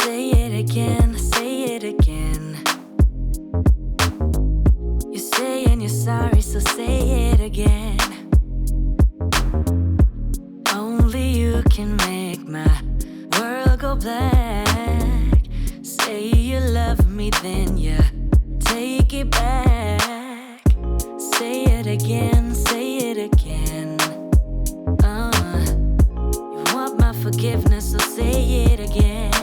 Say it again, say it again. You're saying you're sorry, so say it again. Only you can make my world go black. Say you love me, then you take it back. Say it again, say it again. You want my forgiveness, so say it again.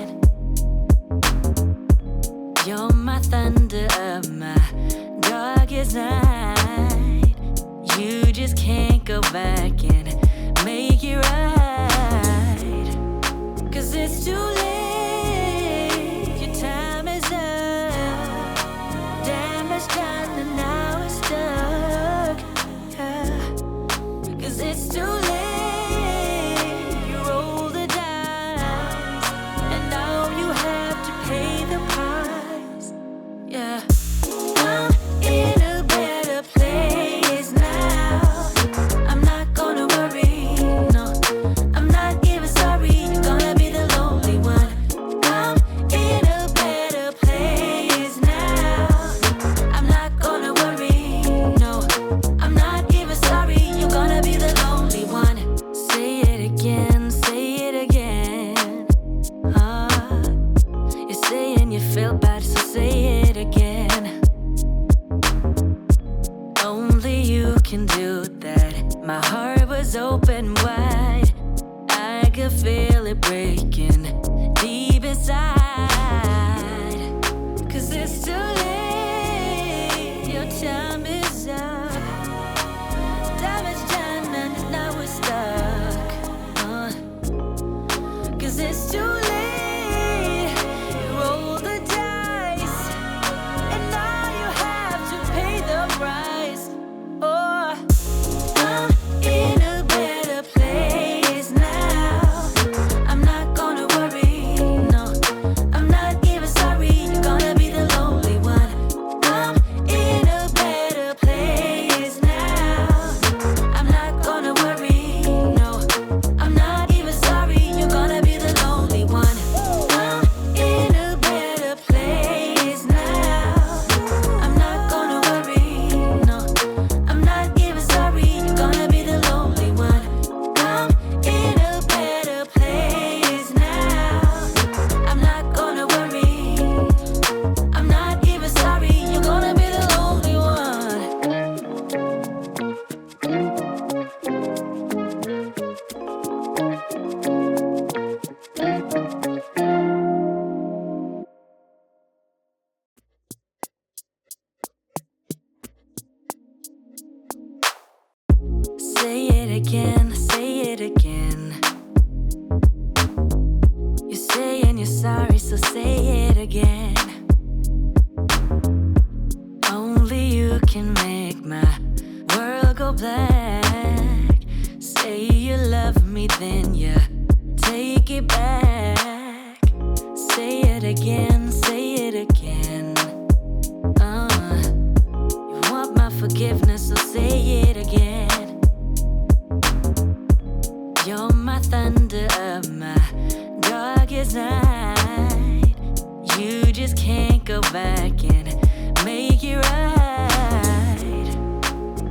You're my thunder of my darkest night. You just can't go back and make it right. 'Cause it's too late, your time is up. Damage done and now it's stuck. 'Cause it's too late, you roll the dice, and now you have to pay the price. Yeah, I'm in a better place now. I'm not gonna worry, no, I'm not even sorry. You're gonna be the lonely one. I'm in a better place now. I'm not gonna worry, no, I'm not even sorry. You're gonna be the lonely one. Say it again, say it again. You're saying you feel bad, so say it again. Only you can do that. My heart was open wide. I could feel it breaking deep inside. 'Cause it's too late, your time is up. Damage done and now we're stuck. 'Cause it's too late, you roll the dice, and now you have to pay the price. Oh, I'm in a better place now. I'm not gonna worry, no, I'm not even sorry. You're gonna be the lonely one. I'm in a better place now. I'm not gonna worry, no, I'm not even sorry. You're gonna be the lonely one. I'm in a better place now. I'm not gonna worry, no, I'm not even sorry. You're gonna be the lonely one. I'm in a better place now. I'm not gonna worry, I'm not even sorry. You're gonna be the lonely one. Say it again, say it again. You're saying you're sorry, so say it again. Only you can make my world go black. Say you love me, then you take it back. Say it again, say it again. You want my forgiveness, so say it again. You're my thunder of my darkest night. You just can't go back and make it right.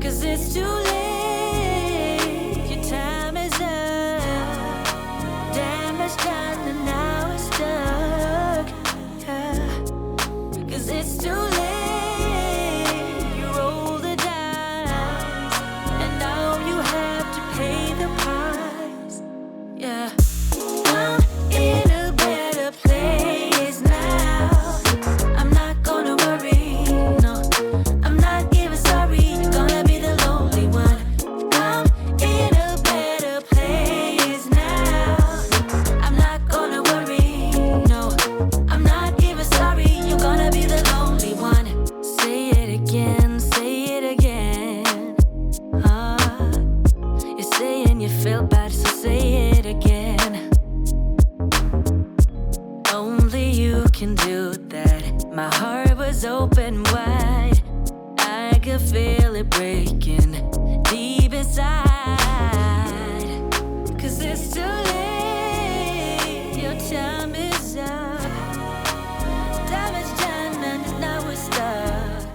'Cause it's too